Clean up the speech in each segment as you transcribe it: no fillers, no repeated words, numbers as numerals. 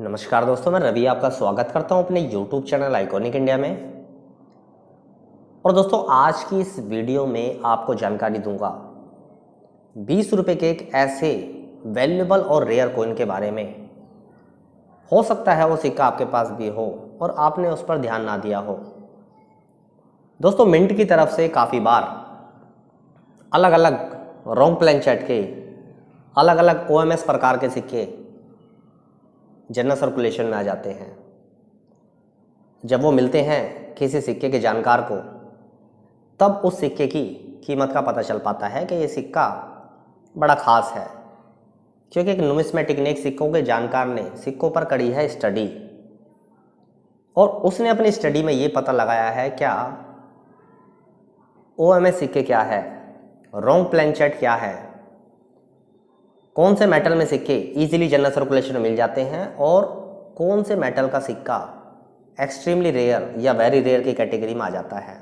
नमस्कार दोस्तों, मैं रवि आपका स्वागत करता हूं अपने YouTube चैनल आइकॉनिक इंडिया में। और दोस्तों, आज की इस वीडियो में आपको जानकारी दूंगा 20 रुपये के एक ऐसे वैल्यूएबल और रेयर कॉइन के बारे में। हो सकता है वो सिक्का आपके पास भी हो और आपने उस पर ध्यान ना दिया हो। दोस्तों, मिंट की तरफ से काफ़ी बार अलग अलग रॉन्ग प्लेनचेट के अलग अलग OMS प्रकार के सिक्के जनरल सर्कुलेशन में आ जाते हैं। जब वो मिलते हैं किसी सिक्के के जानकार को, तब उस सिक्के की कीमत का पता चल पाता है कि ये सिक्का बड़ा ख़ास है, क्योंकि एक नुमिस्मेटिक ने, एक सिक्कों के जानकार ने सिक्कों पर करी है स्टडी, और उसने अपनी स्टडी में ये पता लगाया है क्या OMS सिक्के क्या है, रॉन्ग प्लेनचेट क्या है, कौन से मेटल में सिक्के इजीली जनरल सर्कुलेशन में मिल जाते हैं और कौन से मेटल का सिक्का एक्सट्रीमली रेयर या वेरी रेयर की कैटेगरी में आ जाता है।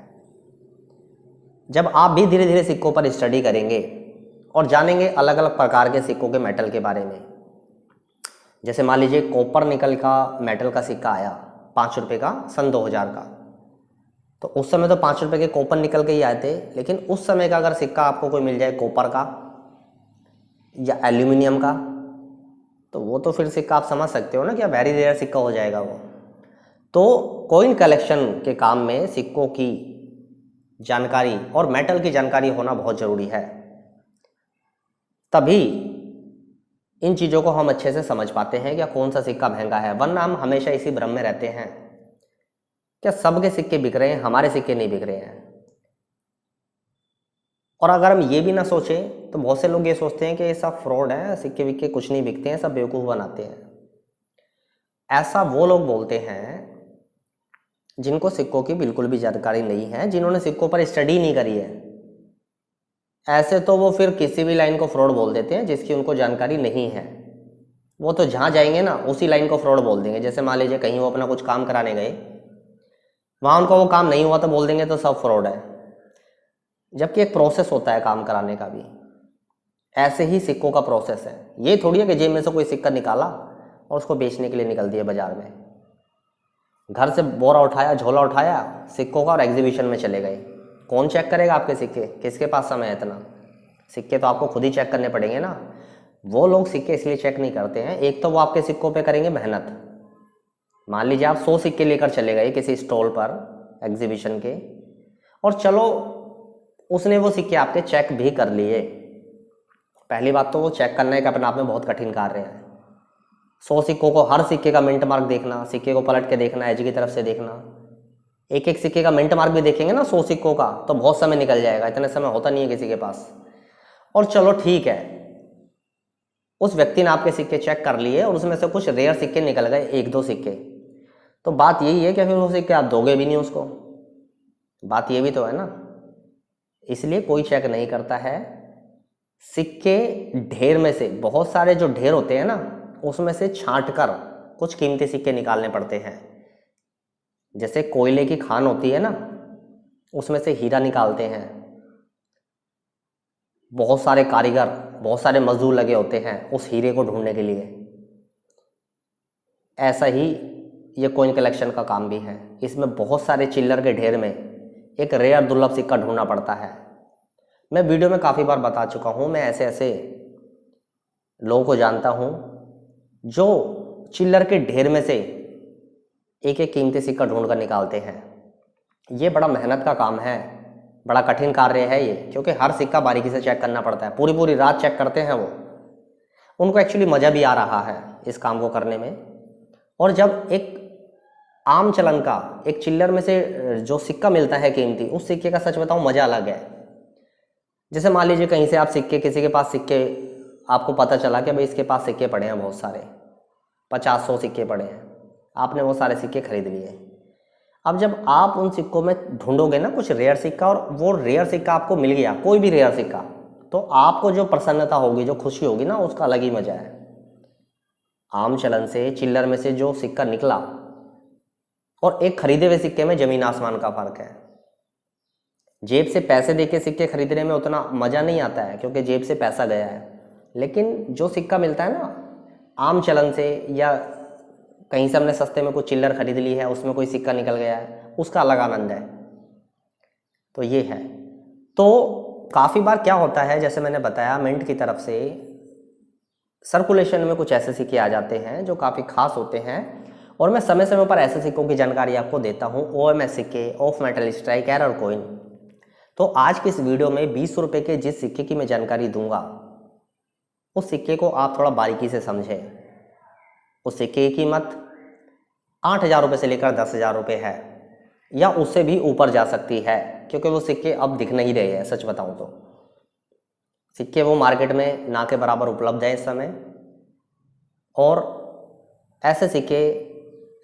जब आप भी धीरे धीरे सिक्कों पर स्टडी करेंगे और जानेंगे अलग अलग प्रकार के सिक्कों के मेटल के बारे में, जैसे मान लीजिए कॉपर निकल का मेटल का सिक्का आया 5 रुपये का सन 2000 का, तो उस समय तो 5 रुपये के कॉपर निकल के ही आए थे। लेकिन उस समय का अगर सिक्का आपको कोई मिल जाए कॉपर का या एल्यूमिनियम का, तो वो तो फिर सिक्का आप समझ सकते हो ना कि वेरी रेयर सिक्का हो जाएगा वो। तो कॉइन कलेक्शन के काम में सिक्कों की जानकारी और मेटल की जानकारी होना बहुत ज़रूरी है, तभी इन चीज़ों को हम अच्छे से समझ पाते हैं क्या कौन सा सिक्का महंगा है। वरना हम हमेशा इसी भ्रम में रहते हैं क्या सबके सिक्के बिक रहे हैं, हमारे सिक्के नहीं बिक रहे हैं। और अगर हम ये भी ना सोचें तो बहुत से लोग ये सोचते हैं कि ये सब फ्रॉड है, सिक्के विक्के कुछ नहीं बिकते हैं, सब बेवकूफ़ बनाते हैं। ऐसा वो लोग बोलते हैं जिनको सिक्कों की बिल्कुल भी जानकारी नहीं है, जिन्होंने सिक्कों पर स्टडी नहीं करी है। ऐसे तो वो फिर किसी भी लाइन को फ्रॉड बोल देते हैं जिसकी उनको जानकारी नहीं है। वो तो जहाँ जाएंगे ना उसी लाइन को फ्रॉड बोल देंगे। जैसे मान लीजिए कहीं वो अपना कुछ काम कराने गए, वहाँ उनको वो काम नहीं हुआ तो बोल देंगे तो सब फ्रॉड है, जबकि एक प्रोसेस होता है काम कराने का भी। ऐसे ही सिक्कों का प्रोसेस है। ये थोड़ी है कि जेब में से कोई सिक्का निकाला और उसको बेचने के लिए निकल दिया बाजार में, घर से बोरा उठाया, झोला उठाया सिक्कों का और एग्जीबिशन में चले गए। कौन चेक करेगा आपके सिक्के? किसके पास समय है इतना? सिक्के तो आपको खुद ही चेक करने पड़ेंगे ना। वो लोग सिक्के इसलिए चेक नहीं करते हैं, एक तो वो आपके सिक्कों पे करेंगे मेहनत। मान लीजिए आप 100 सिक्के लेकर चले गए किसी स्टॉल पर एग्जीबिशन के, और चलो उसने वो सिक्के आपके चेक भी कर लिए। पहली बात तो वो चेक करना एक अपने आप में बहुत कठिन कार्य है। 100 सिक्कों को, हर सिक्के का मिंट मार्क देखना, सिक्के को पलट के देखना, एज की तरफ से देखना, एक एक सिक्के का मिंट मार्क भी देखेंगे ना 100 सिक्कों का, तो बहुत समय निकल जाएगा। इतने समय होता नहीं है किसी के पास। और चलो ठीक है, उस व्यक्ति ने आपके सिक्के चेक कर लिए और उसमें से कुछ रेयर सिक्के निकल गए, 1-2 सिक्के, तो बात यही है कि फिर वो सिक्के आप दोगे भी नहीं उसको। बात ये भी तो है ना। इसलिए कोई चेक नहीं करता है। सिक्के ढेर में से, बहुत सारे जो ढेर होते हैं ना, उसमें से छांट कर कुछ कीमती सिक्के निकालने पड़ते हैं। जैसे कोयले की खान होती है ना, उसमें से हीरा निकालते हैं। बहुत सारे कारीगर, बहुत सारे मजदूर लगे होते हैं उस हीरे को ढूंढने के लिए। ऐसा ही ये कॉइन कलेक्शन का काम भी है। इसमें बहुत सारे चिल्लर के ढेर में एक रेयर दुर्लभ सिक्का ढूंढना पड़ता है। मैं वीडियो में काफ़ी बार बता चुका हूँ, मैं ऐसे ऐसे लोगों को जानता हूँ जो चिल्लर के ढेर में से एक एक कीमती सिक्का ढूंढ कर निकालते हैं। ये बड़ा मेहनत का काम है, बड़ा कठिन कार्य है ये, क्योंकि हर सिक्का बारीकी से चेक करना पड़ता है। पूरी पूरी रात चेक करते हैं वो। उनको एक्चुअली मज़ा भी आ रहा है इस काम को करने में। और जब एक आम चलन का एक चिल्लर में से जो सिक्का मिलता है कीमती, उस सिक्के का सच बताऊं मज़ा अलग है। जैसे मान लीजिए कहीं से आप सिक्के, किसी के पास सिक्के, आपको पता चला कि भाई इसके पास सिक्के पड़े हैं बहुत सारे, 50-100 सिक्के पड़े हैं, आपने वो सारे सिक्के खरीद लिए। अब जब आप उन सिक्कों में ढूंढोगे ना कुछ रेयर सिक्का, और वो रेयर सिक्का आपको मिल गया, कोई भी रेयर सिक्का, तो आपको जो प्रसन्नता होगी, जो खुशी होगी ना, उसका अलग ही मजा है। आम चलन से चिल्लर में से जो सिक्का निकला और एक खरीदे हुए सिक्के में जमीन आसमान का फर्क है। जेब से पैसे देके सिक्के खरीदने में उतना मज़ा नहीं आता है, क्योंकि जेब से पैसा गया है। लेकिन जो सिक्का मिलता है ना आम चलन से, या कहीं से हमने सस्ते में कुछ चिल्लर खरीद ली है, उसमें कोई सिक्का निकल गया है, उसका अलग आनंद है। तो ये है। तो काफ़ी बार क्या होता है, जैसे मैंने बताया, मिंट की तरफ से सर्कुलेशन में कुछ ऐसे सिक्के आ जाते हैं जो काफ़ी खास होते हैं, और मैं समय समय पर ऐसे सिक्कों की जानकारी आपको देता हूँ। OMS सिक्के, of metal strike, error coin. तो आज की इस वीडियो में 20 रुपये के जिस सिक्के की मैं जानकारी दूंगा, उस सिक्के को आप थोड़ा बारीकी से समझें। उस सिक्के की कीमत 8,000 रुपये से लेकर 10,000 रुपये है, या उससे भी ऊपर जा सकती है, क्योंकि वो सिक्के अब दिख नहीं रहे हैं। सच बताऊं तो सिक्के वो मार्केट में ना के बराबर उपलब्ध है इस समय, और ऐसे सिक्के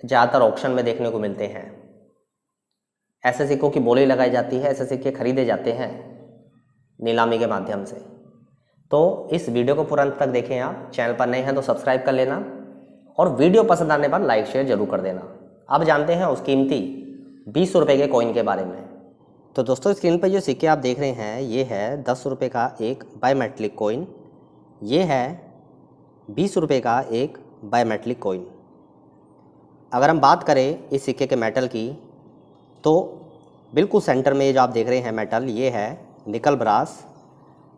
ज़्यादातर ऑक्शन में देखने को मिलते हैं। ऐसे सिक्कों की बोली लगाई जाती है, ऐसे सिक्के खरीदे जाते हैं नीलामी के माध्यम से। तो इस वीडियो को पूरा अंत तक देखें। आप चैनल पर नए हैं तो सब्सक्राइब कर लेना, और वीडियो पसंद आने पर लाइक शेयर जरूर कर देना। अब जानते हैं उस कीमती 20 रुपये के कॉइन के बारे में। तो दोस्तों, स्क्रीन पर जो सिक्के आप देख रहे हैं, ये है 10 रुपये का एक बायोमेट्रिक कॉइन, ये है 20 रुपये का एक बायोमेट्रिक कॉइन। अगर हम बात करें इस सिक्के के मेटल की, तो बिल्कुल सेंटर में ये जो आप देख रहे हैं मेटल, ये है निकल ब्रास।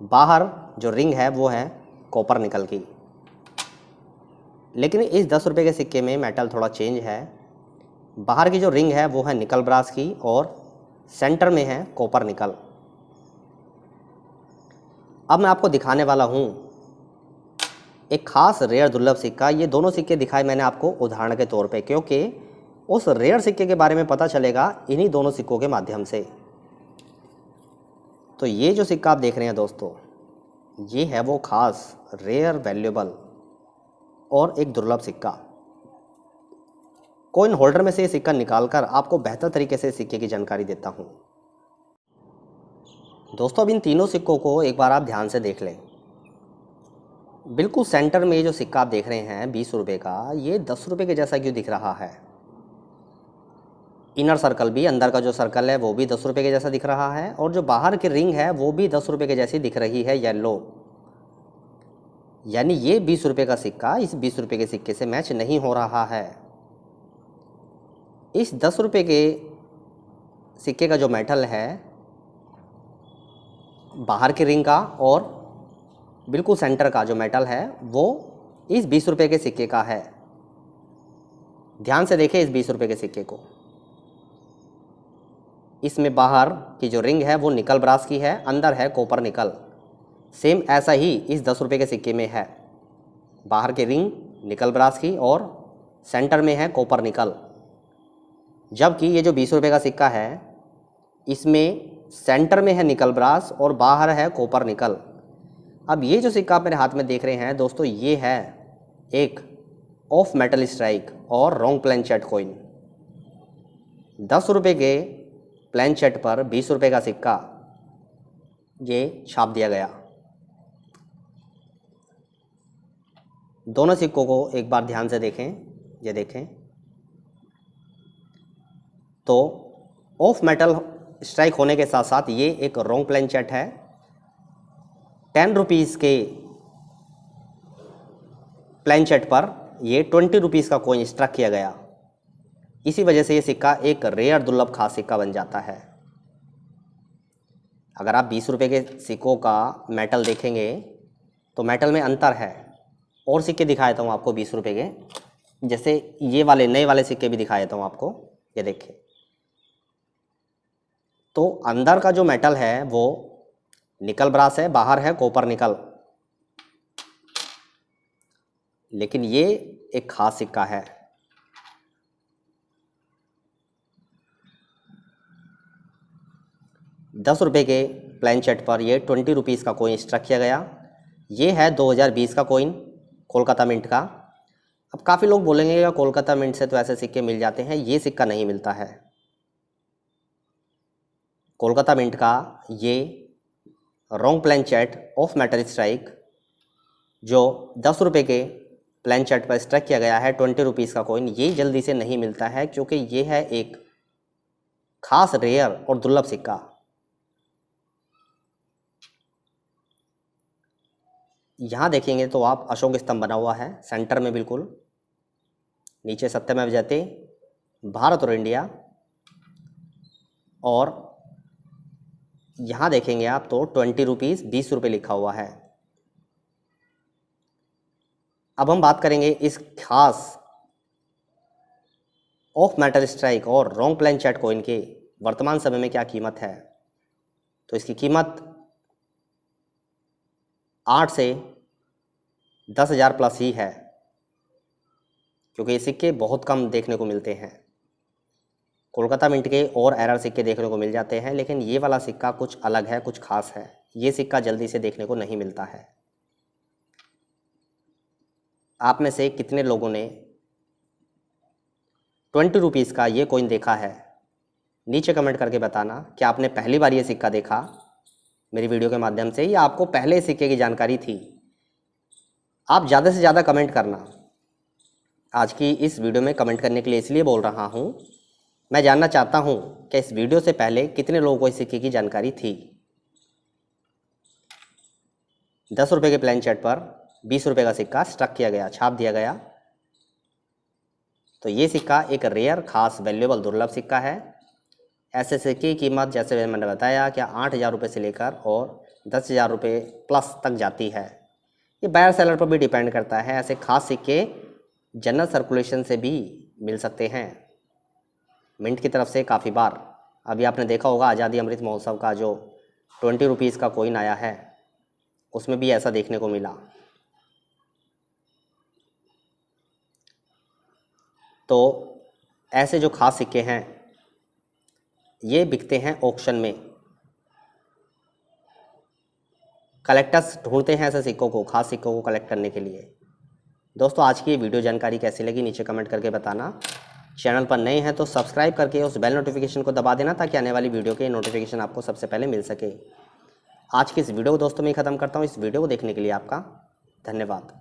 बाहर जो रिंग है वो है कॉपर निकल की। लेकिन इस 10 रुपये के सिक्के में मेटल थोड़ा चेंज है। बाहर की जो रिंग है वो है निकल ब्रास की, और सेंटर में है कॉपर निकल। अब मैं आपको दिखाने वाला हूँ एक खास रेयर दुर्लभ सिक्का। ये दोनों सिक्के दिखाए मैंने आपको उदाहरण के तौर पे, क्योंकि उस रेयर सिक्के के बारे में पता चलेगा इन्हीं दोनों सिक्कों के माध्यम से। तो ये जो सिक्का आप देख रहे हैं दोस्तों, ये है वो खास रेयर वैल्यूएबल और एक दुर्लभ सिक्का। कॉइन होल्डर में से ये सिक्का निकालकर आपको बेहतर तरीके से सिक्के की जानकारी देता हूँ। दोस्तों, अब इन तीनों सिक्कों को एक बार आप ध्यान से देख लें। बिल्कुल सेंटर में ये जो सिक्का आप देख रहे हैं 20 रुपये का, ये 10 रुपये के जैसा क्यों दिख रहा है? इनर सर्कल भी, अंदर का जो सर्कल है वो भी 10 रुपये के जैसा दिख रहा है, और जो बाहर की रिंग है वो भी 10 रुपये के जैसी दिख रही है, येलो। यानी ये 20 रुपये का सिक्का इस 20 रुपये के सिक्के से मैच नहीं हो रहा है। इस 10 रुपये के सिक्के का जो मेटल है, बाहर की रिंग का और बिल्कुल सेंटर का जो मेटल है, वो इस 20 रुपये के सिक्के का है। ध्यान से देखें इस 20 रुपये के सिक्के को। इसमें बाहर की जो रिंग है वो निकल ब्रास की है, अंदर है कॉपर निकल। सेम ऐसा ही इस 10 रुपये के सिक्के में है। बाहर की रिंग निकल ब्रास की और सेंटर में है कॉपर निकल। जबकि ये जो 20 रुपये का सिक्का है, इसमें सेंटर में है निकल ब्रास और बाहर है कॉपर निकल। अब ये जो सिक्का आप मेरे हाथ में देख रहे हैं दोस्तों, ये है एक ऑफ मेटल स्ट्राइक और रॉन्ग प्लेनचेट कॉइन। 10 रुपये के प्लेनचेट पर 20 रुपये का सिक्का ये छाप दिया गया। दोनों सिक्कों को एक बार ध्यान से देखें। ये देखें तो ऑफ मेटल स्ट्राइक होने के साथ साथ ये एक रॉन्ग प्लेनचेट है। 10 रुपीज़ के प्लेनचेट पर ये 20 रुपीज़ का कॉइन स्ट्रक किया गया। इसी वजह से ये सिक्का एक रेयर दुर्लभ खास सिक्का बन जाता है। अगर आप 20 रुपये के सिक्कों का मेटल देखेंगे तो मेटल में अंतर है। और सिक्के दिखा देता हूँ आपको 20 रुपये के, जैसे ये वाले नए वाले सिक्के भी दिखा देता हूँ आपको। ये देखें तो अंदर का जो मेटल है वो निकल ब्रास है, बाहर है कॉपर निकल। लेकिन ये एक खास सिक्का है। दस रुपये के प्लेनचेट पर ये 20 रुपीज़ का कॉइन स्ट्रक किया गया। ये है 2020 का कॉइन कोलकाता मिंट का। अब काफ़ी लोग बोलेंगे या कोलकाता मिंट से तो ऐसे सिक्के मिल जाते हैं, ये सिक्का नहीं मिलता है। कोलकाता मिंट का ये रॉन्ग प्लेनचेट ऑफ मेटल स्ट्राइक जो 10 रुपये के प्लेनचेट पर स्ट्रक किया गया है 20 रुपीज़ का कॉइन, ये जल्दी से नहीं मिलता है, क्योंकि ये है एक खास रेयर और दुर्लभ सिक्का। यहाँ देखेंगे तो आप अशोक स्तंभ बना हुआ है सेंटर में बिल्कुल। नीचे सत्यमेव जयते, भारत और इंडिया, और यहाँ देखेंगे आप तो 20 रुपीज़ 20 रुपये लिखा हुआ है। अब हम बात करेंगे इस खास ऑफ मेटल स्ट्राइक और रॉन्ग प्लान चैट कॉइन के वर्तमान समय में क्या कीमत है। तो इसकी कीमत 8 से 10,000 प्लस ही है, क्योंकि ये सिक्के बहुत कम देखने को मिलते हैं। कोलकाता मिंट के और एरर सिक्के देखने को मिल जाते हैं, लेकिन ये वाला सिक्का कुछ अलग है, कुछ खास है। ये सिक्का जल्दी से देखने को नहीं मिलता है। आप में से कितने लोगों ने 20 रुपीज़ का ये कॉइन देखा है, नीचे कमेंट करके बताना। क्या आपने पहली बार ये सिक्का देखा मेरी वीडियो के माध्यम से, या आपको पहले सिक्के की जानकारी थी। आप ज़्यादा से ज़्यादा कमेंट करना। आज की इस वीडियो में कमेंट करने के लिए इसलिए बोल रहा हूँ, मैं जानना चाहता हूँ कि इस वीडियो से पहले कितने लोगों को इस सिक्के की जानकारी थी। 10 रुपये के प्लान चैट पर 20 रुपये का सिक्का स्टक किया गया, छाप दिया गया। तो ये सिक्का एक रेयर, खास, वैल्यूएबल, दुर्लभ सिक्का है। ऐसे सिक्के की कीमत जैसे मैंने बताया क्या 8,000 रुपये से लेकर और 10,000 रुपये प्लस तक जाती है। ये बायर सेलर पर भी डिपेंड करता है। ऐसे खास सिक्के जनरल सर्कुलेशन से भी मिल सकते हैं, मिंट की तरफ से काफ़ी बार। अभी आपने देखा होगा आज़ादी अमृत महोत्सव का जो 20 रुपीज़ का कॉइन आया है, उसमें भी ऐसा देखने को मिला। तो ऐसे जो खास सिक्के हैं ये बिकते हैं ऑक्शन में। कलेक्टर्स ढूंढते हैं ऐसे सिक्कों को, खास सिक्कों को कलेक्ट करने के लिए। दोस्तों, आज की ये वीडियो जानकारी कैसी लगी नीचे कमेंट करके बताना। चैनल पर नए हैं तो सब्सक्राइब करके उस बेल नोटिफिकेशन को दबा देना, ताकि आने वाली वीडियो के नोटिफिकेशन आपको सबसे पहले मिल सके। आज की इस वीडियो को दोस्तों मैं ख़त्म करता हूँ। इस वीडियो को देखने के लिए आपका धन्यवाद।